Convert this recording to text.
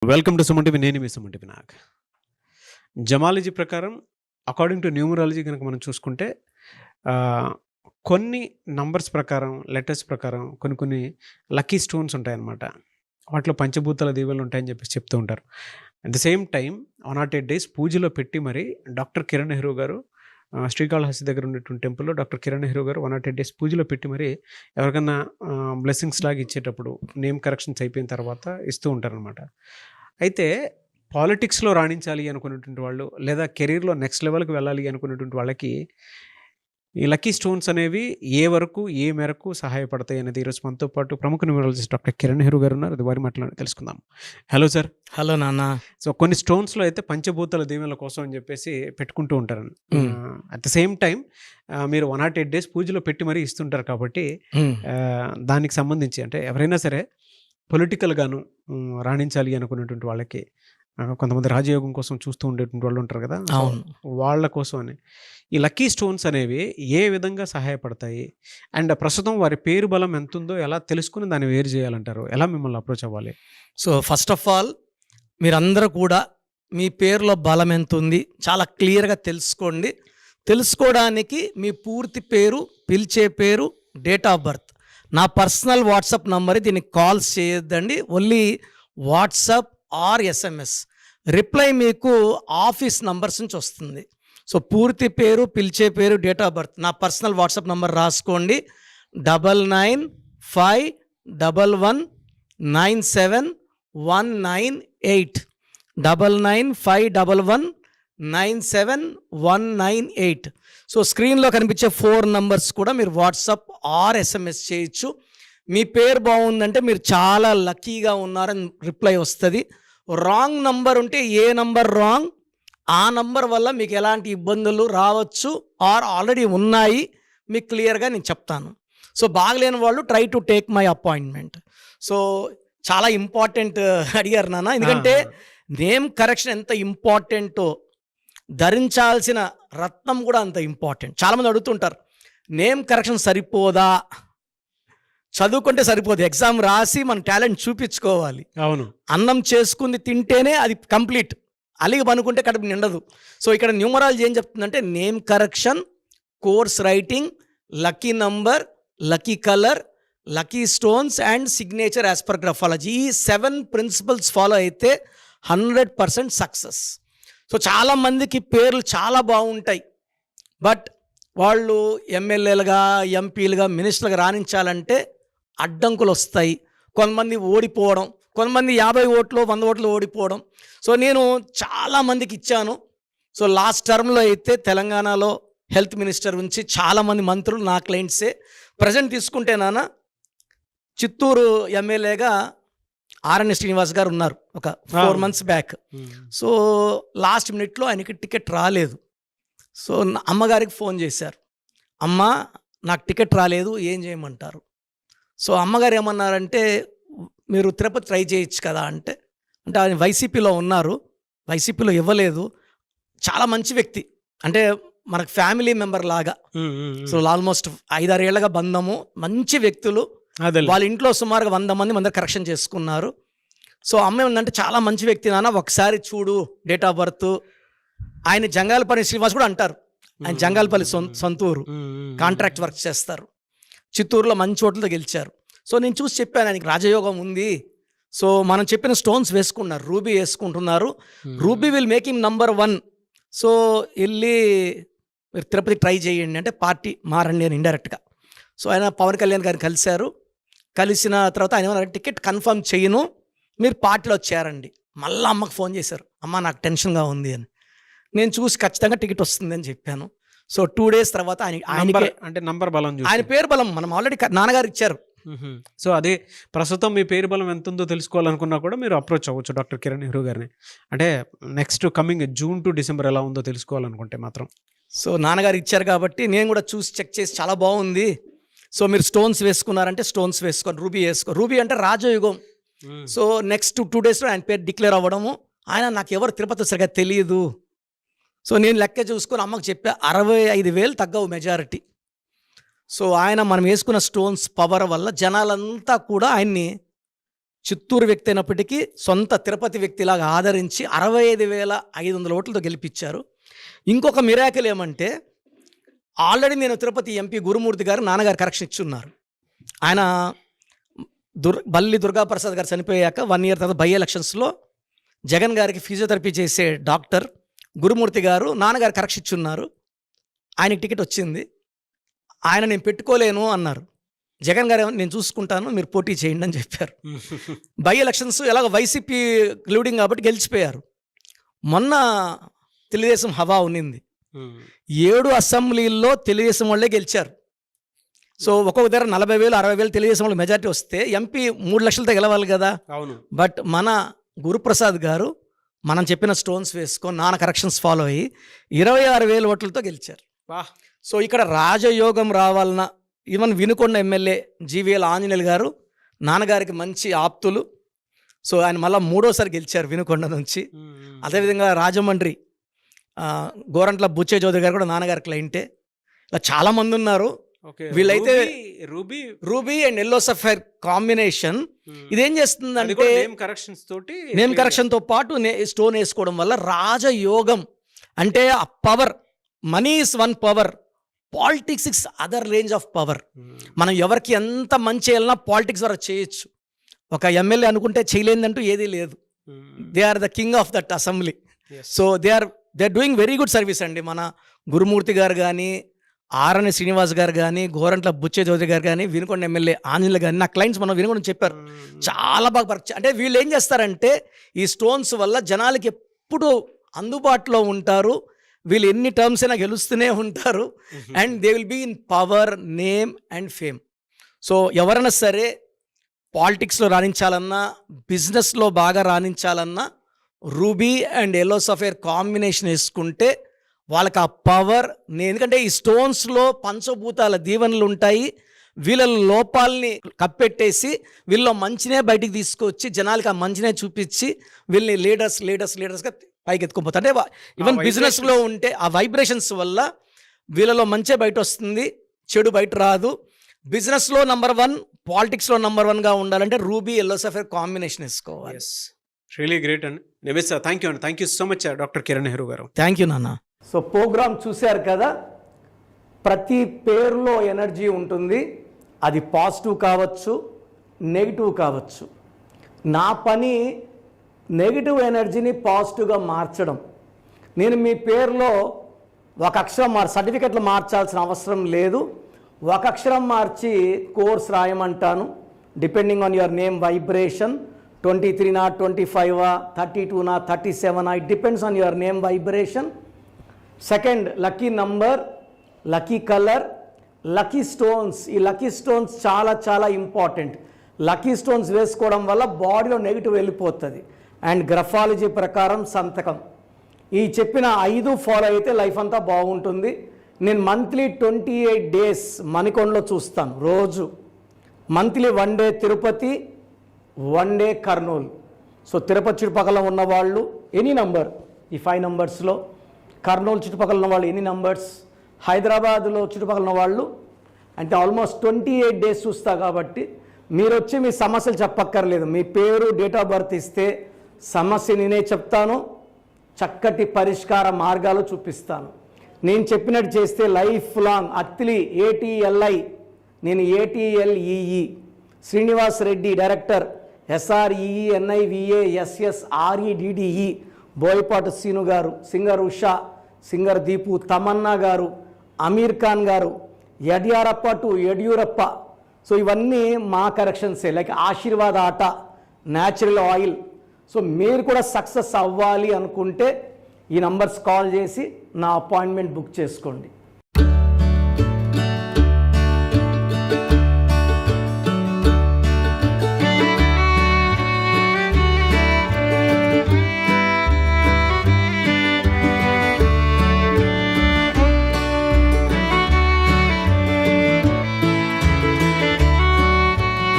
Welcome to Suman TV. నేను మీ Suman TV Nag. Gemmology ప్రకారం according to numerology కనుక మనం చూసుకుంటే కొన్ని నంబర్స్ ప్రకారం, లెటర్స్ ప్రకారం కొన్ని లక్కీ స్టోన్స్ ఉంటాయన్నమాట. వాటిలో పంచభూతాల దీవెనలు ఉంటాయని చెప్పేసి చెప్తూ ఉంటారు. At the same time 108 days పూజలో పెట్టి మరి డాక్టర్ కిరణ్ నెహ్రూ గారు శ్రీకాళహస్తి దగ్గర ఉన్నటువంటి టెంపుల్లో డాక్టర్ కిరణ్ నెహ్రూ గారు 108 days పూజలో పెట్టి మరి ఎవరికన్నా బ్లెస్సింగ్స్ లాగా ఇచ్చేటప్పుడు నేమ్ కరెక్షన్స్ అయిపోయిన తర్వాత ఇస్తూ ఉంటారనమాట. అయితే పాలిటిక్స్లో రాణించాలి అనుకునేటువంటి వాళ్ళు, లేదా కెరీర్లో నెక్స్ట్ లెవెల్కి వెళ్ళాలి అనుకునేటువంటి వాళ్ళకి ఈ లక్కీ స్టోన్స్ అనేవి ఏ మేరకు సహాయపడతాయి అనేది ఈరోజు మనతో పాటు ప్రముఖ న్యూమరాలజిస్ట్ డాక్టర్ కిరణ్ నెహ్రూ గారు ఉన్నారు. అది వారి మాటలో తెలుసుకుందాం. Hello sir. హలో నాన్న. సో కొన్ని స్టోన్స్లో అయితే పంచభూతాల దీవెనల కోసం అని చెప్పేసి పెట్టుకుంటూ ఉంటారు. అట్ ద సేమ్ టైం మీరు 108 days పూజలో పెట్టి మరీ ఇస్తుంటారు కాబట్టి దానికి సంబంధించి అంటే ఎవరైనా సరే పొలిటికల్గాను రాణించాలి అనుకునేటువంటి వాళ్ళకి, కొంతమంది రాజయోగం కోసం చూస్తూ ఉండేటువంటి వాళ్ళు ఉంటారు కదా, వాళ్ళ కోసం అని ఈ లక్కీ స్టోన్స్ అనేవి ఏ విధంగా సహాయపడతాయి, అండ్ ప్రస్తుతం వారి పేరు బలం ఎంత ఉందో ఎలా తెలుసుకుని దాన్ని వేరు చేయాలంటారు? ఎలా మిమ్మల్ని అప్రోచ్ అవ్వాలి? సో ఫస్ట్ ఆఫ్ ఆల్ మీరందరూ కూడా మీ పేరులో బలం ఎంత ఉంది చాలా క్లియర్గా తెలుసుకోండి. తెలుసుకోవడానికి మీ పూర్తి పేరు, పిలిచే పేరు, డేట్ ఆఫ్ బర్త్, నా పర్సనల్ వాట్సాప్ నంబర్, దీనికి కాల్స్ చేయొద్దండి. Only WhatsApp or SMS. Reply మీకు ఆఫీస్ నంబర్స్ నుంచి వస్తుంది. సో పూర్తి పేరు, పిలిచే పేరు, డేట్ ఆఫ్ బర్త్, నా పర్సనల్ వాట్సాప్ నంబర్ రాసుకోండి. 9951197198 9951197198. సో స్క్రీన్లో కనిపించే 4 నంబర్స్ కూడా మీరు వాట్సాప్ ఆర్ SMS చేయొచ్చు. మీ పేరు బాగుందంటే మీరు చాలా లక్కీగా ఉన్నారని రిప్లై వస్తుంది. రాంగ్ నంబర్ ఉంటే ఏ నంబర్ రాంగ్, ఆ నంబర్ వల్ల మీకు ఎలాంటి ఇబ్బందులు రావచ్చు ఆర్ ఆల్రెడీ ఉన్నాయి మీకు క్లియర్గా నేను చెప్తాను. సో బాగలేని వాళ్ళు try to take my appointment. So చాలా ఇంపార్టెంట్ అడిగారు నాన్న, ఎందుకంటే నేమ్ కరెక్షన్ ఎంత ఇంపార్టెంటో ధరించాల్సిన రత్నం కూడా అంత ఇంపార్టెంట్. చాలామంది అడుగుతుంటారు నేమ్ కరెక్షన్ సరిపోదా, చదువుకుంటే సరిపోదు, ఎగ్జామ్ రాసి మన టాలెంట్ చూపించుకోవాలి. అవును, అన్నం చేసుకుంది తింటేనే అది కంప్లీట్, అలిగి పనుకుంటే కడుపు నిండదు. సో ఇక్కడ న్యూమరాలజీ ఏం చెప్తుందంటే name correction, course writing, lucky number, lucky colour, lucky stones and signature as per graphology, ఈ 7 principles ఫాలో అయితే 100% సక్సెస్. సో చాలామందికి పేర్లు చాలా బాగుంటాయి, బట్ వాళ్ళు ఎమ్మెల్యేలుగా, ఎంపీలుగా, మినిస్టర్లుగా రాణించాలంటే అడ్డంకులు వస్తాయి. కొంతమంది ఓడిపోవడం, కొంతమంది 50 ఓట్లు 100 ఓట్లు ఓడిపోవడం. సో నేను చాలామందికి ఇచ్చాను. సో లాస్ట్ టర్మ్లో అయితే తెలంగాణలో హెల్త్ మినిస్టర్ నుంచి చాలామంది మంత్రులు నా క్లయింట్సే. ప్రజెంట్ తీసుకుంటే నాన్న చిత్తూరు ఎమ్మెల్యేగా ఆర్ఎన్ శ్రీనివాస్ గారు ఉన్నారు ఒక 4 months బ్యాక్. సో లాస్ట్ మినిట్లో ఆయనకి టికెట్ రాలేదు. సో అమ్మగారికి ఫోన్ చేశారు, అమ్మ నాకు టికెట్ రాలేదు, ఏం చేయమంటారు? సో అమ్మగారు ఏమన్నారంటే మీరు తిరుపతి ట్రై చేయొచ్చు కదా అంటే ఆయన వైసీపీలో ఉన్నారు, వైసీపీలో ఇవ్వలేదు. చాలా మంచి వ్యక్తి, అంటే మనకు ఫ్యామిలీ మెంబర్ లాగా. సో ఆల్మోస్ట్ 5-6 ఏళ్ళగా బంధము, మంచి వ్యక్తులు. వాళ్ళ ఇంట్లో సుమారుగా 100 మంది మంది కరెక్షన్ చేసుకున్నారు. సో అమ్మ ఏమందంటే చాలా మంచి వ్యక్తి నాన్న, ఒకసారి చూడు డేట్ ఆఫ్ బర్త్. ఆయన జంగాలపల్లి శ్రీనివాస్ కూడా అంటారు, ఆయన జంగాలపల్లి సొంతూరు, కాంట్రాక్ట్ వర్క్ చేస్తారు. చిత్తూరులో మంచి చోట్లతో గెలిచారు. సో నేను చూసి చెప్పాను ఆయనకి రాజయోగం ఉంది. సో మనం చెప్పిన స్టోన్స్ వేసుకున్నారు, రూబీ వేసుకుంటున్నారు. Ruby will make him number 1. So వెళ్ళి మీరు తిరుపతి ట్రై చేయండి అంటే పార్టీ మారండి అని ఇండైరెక్ట్గా. సో ఆయన పవన్ కళ్యాణ్ గారిని కలిశారు. కలిసిన తర్వాత ఆయన ఏమన్నా టికెట్ కన్ఫర్మ్ చేయను, మీరు పార్టీలో చేరండి. మళ్ళీ అమ్మకు ఫోన్ చేశారు, అమ్మ నాకు టెన్షన్గా ఉంది అని. నేను చూసి ఖచ్చితంగా టికెట్ వస్తుంది అని చెప్పాను. సో 2 days తర్వాత ఆయనకే అంటే నంబర్ బలం, ఆయన పేరు బలం మనం ఆల్రెడీ నాన్నగారు ఇచ్చారు. సో అదే ప్రస్తుతం మీ పేరు బలం ఎంత ఉందో తెలుసుకోవాలనుకున్నా కూడా మీరు అప్రోచ్ అవ్వచ్చు డాక్టర్ కిరణ్ నెహ్రూ గారిని. అంటే next coming June to December ఎలా ఉందో తెలుసుకోవాలనుకుంటే మాత్రం. సో నాన్నగారు ఇచ్చారు కాబట్టి నేను కూడా చూసి చెక్ చేసి చాలా బాగుంది. సో మీరు స్టోన్స్ వేసుకున్నారంటే స్టోన్స్ వేసుకోండి, రూబీ వేసుకో. రూబీ అంటే రాజయోగం. సో నెక్స్ట్ 2 daysలో ఆయన పేరు డిక్లేర్ అవ్వడము. ఆయన నాకు ఎవరు తిరుపతి సరిగా తెలియదు. సో నేను లెక్క చూసుకొని అమ్మకు చెప్పా, 65,000 తగ్గవు మెజారిటీ. సో ఆయన మనం వేసుకున్న స్టోన్స్ పవర్ వల్ల జనాలంతా కూడా ఆయన్ని చిత్తూరు వ్యక్తి అయినప్పటికీ సొంత తిరుపతి వ్యక్తిలాగా ఆదరించి 65,500 ఓట్లతో గెలిపించారు. ఇంకొక మిరాకిల్ ఏమంటే ఆల్రెడీ నేను తిరుపతి ఎంపీ గురుమూర్తి గారు నాన్నగారు కరెక్షన్ ఇచ్చున్నారు. ఆయన బల్లి దుర్గాప్రసాద్ గారు చనిపోయాక 1 ఇయర్ తర్వాత బై ఎలక్షన్స్లో జగన్ గారికి ఫిజియోథెరపీ చేసే డాక్టర్ గురుమూర్తి గారు నాన్నగారు కరెక్షన్ ఇచ్చున్నారు. ఆయనకి టికెట్ వచ్చింది. ఆయన నేను పెట్టుకోలేను అన్నారు. జగన్ గారు నేను చూసుకుంటాను, మీరు పోటీ చేయండి అని చెప్పారు. బై ఎలక్షన్స్ ఎలాగో వైసీపీ గ్లూడింగ్ కాబట్టి గెలిచిపోయారు. మొన్న తెలుగుదేశం హవా ఉన్నింది. 7 అసెంబ్లీల్లో తెలుగుదేశం వాళ్ళే గెలిచారు. సో ఒక్కొక్క దగ్గర 40,000 60,000 తెలుగుదేశం వాళ్ళు మెజారిటీ వస్తే ఎంపీ 3 లక్షలతో గెలవాలి కదా. అవును. బట్ మన గురుప్రసాద్ గారు మనం చెప్పిన స్టోన్స్ వేసుకొని నాన్న కరెక్షన్స్ ఫాలో అయ్యి 26,000 ఓట్లతో గెలిచారు. సో ఇక్కడ రాజయోగం రావాలన్న ఈవెన్ వినుకొండ ఎమ్మెల్యే జీవీఎల్ ఆంజనేయులు గారు నాన్నగారికి మంచి ఆప్తులు. సో ఆయన మళ్ళీ 3వసారి గెలిచారు వినుకొండ నుంచి. అదేవిధంగా రాజమండ్రి గోరంట్ల బుచ్చే చౌదరి గారు కూడా నాన్నగారి క్లయింటే. ఇలా చాలామంది ఉన్నారు. వీళ్ళైతే ruby and yellow sapphire combination ఇదేం చేస్తుందంటే నేమ్ కరెక్షన్తో పాటు స్టోన్ వేసుకోవడం వల్ల రాజయోగం అంటే ఆ power. Money is one power, politics is other range of power. మనం ఎవరికి ఎంత మంచి చేయాలన్నా పాలిటిక్స్ ద్వారా చేయొచ్చు. ఒక ఎమ్మెల్యే అనుకుంటే చేయలేదంటూ ఏదీ లేదు. They are the king of that assembly. So they are doing very good service అండి. మన గురుమూర్తి గారు కానీ, ఆర్ఎన్ శ్రీనివాస్ గారు కానీ, గోరంట్ల బుచ్చే చౌదరి గారు కానీ, వినుకొండ ఎమ్మెల్యే ఆంజనేయులు కానీ, నా క్లయింట్స్ మనం వినుకొండ చెప్పారు చాలా బాగా అంటే వీళ్ళు ఏం చేస్తారంటే ఈ స్టోన్స్ వల్ల జనాలకి ఎప్పుడు అందుబాటులో ఉంటారు. వీళ్ళు ఎన్ని టర్మ్స్ అయినా గెలుస్తూనే ఉంటారు. And they will be in power, name and fame. So ఎవరైనా సరే పాలిటిక్స్లో రాణించాలన్నా, బిజినెస్లో బాగా రాణించాలన్నా ruby and yellow sapphire combination వేసుకుంటే వాళ్ళకి ఆ పవర్. ఎందుకంటే ఈ స్టోన్స్లో పంచభూతాల దీవెనలు ఉంటాయి. వీళ్ళ లోపాలని కప్పెట్టేసి వీళ్ళలో మంచినే బయటికి తీసుకొచ్చి జనాలకి ఆ మంచినే చూపించి వీళ్ళని లీడర్స్గా పైకి ఎత్తుకుపోతారు. అంటే ఈవెన్ బిజినెస్లో ఉంటే ఆ వైబ్రేషన్స్ వల్ల వీళ్ళలో మంచే బయట వస్తుంది, చెడు బయట రాదు. బిజినెస్లో నెంబర్ 1, పాలిటిక్స్లో నెంబర్ 1గా ఉండాలంటే రూబీ ఎల్లో సఫైర్ కాంబినేషన్ వేసుకోవాలి. రియలీ గ్రేట్ అండి. నివేశ్ సార్, థ్యాంక్ యూ అండి. Thank you so much doctor Kiran Nehru గారు. థ్యాంక్ యూ నాన్న. సో ప్రోగ్రామ్ చూశారు కదా, ప్రతి పేరులో ఎనర్జీ ఉంటుంది. అది పాజిటివ్ కావచ్చు, నెగిటివ్ కావచ్చు. నా పని నెగిటివ్ ఎనర్జీని పాజిటివ్గా మార్చడం. నేను మీ పేరులో ఒక అక్షరం సర్టిఫికెట్లు మార్చాల్సిన అవసరం లేదు. ఒక అక్షరం మార్చి కోర్స్ రాయమంటాను. Depending on your name vibration 23 25 32 37 it depends on your name vibration. Second, lucky number, lucky colour, lucky stones. ఈ లక్కీ స్టోన్స్ చాలా చాలా ఇంపార్టెంట్. లక్కీ స్టోన్స్ వేసుకోవడం వల్ల బాడీలో నెగిటివ్ వెళ్ళిపోతుంది. అండ్ గ్రఫాలజీ ప్రకారం సంతకం. ఈ చెప్పిన 5 ఫాలో అయితే లైఫ్ అంతా బాగుంటుంది. నేను మంత్లీ 28 డేస్ మణికొండలో చూస్తాను రోజు. Monthly 1 day Tirupati, 1 day Kurnool. So Tirupati చుట్టుపక్కల ఉన్నవాళ్ళు ఎనీ నంబర్, ఈ 5 నంబర్స్లో, కర్నూలు చుట్టుపక్కల ఉన్న వాళ్ళు ఎనీ నంబర్స్, హైదరాబాద్లో చుట్టుపక్కల ఉన్న వాళ్ళు అంటే ఆల్మోస్ట్ 28 డేస్ చూస్తా. కాబట్టి మీరు వచ్చి మీ సమస్యలు చెప్పక్కర్లేదు. మీ పేరు, డేట్ ఆఫ్ బర్త్ ఇస్తే సమస్య నేనే చెప్తాను, చక్కటి పరిష్కార మార్గాలు చూపిస్తాను. నేను చెప్పినట్టు చేస్తే లైఫ్ లాంగ్. అత్తిలి ATLI, నేను ATLEE. Srinivas Reddy director, SREENIVASSREDDE. Boyapati Seenu garu, singer Usha, singer Deepu, Tamannaah garu, Aamir Khan గారు, యడ్యారప్ప టు యడ్యూరప్ప. సో ఇవన్నీ మా కరెక్షన్సే. లైక్ ఆశీర్వాద ఆట, న్యాచురల్ ఆయిల్. సో మీరు కూడా సక్సెస్ అవ్వాలి అనుకుంటే ఈ నంబర్స్ కాల్ చేసి నా అపాయింట్మెంట్ బుక్ చేసుకోండి.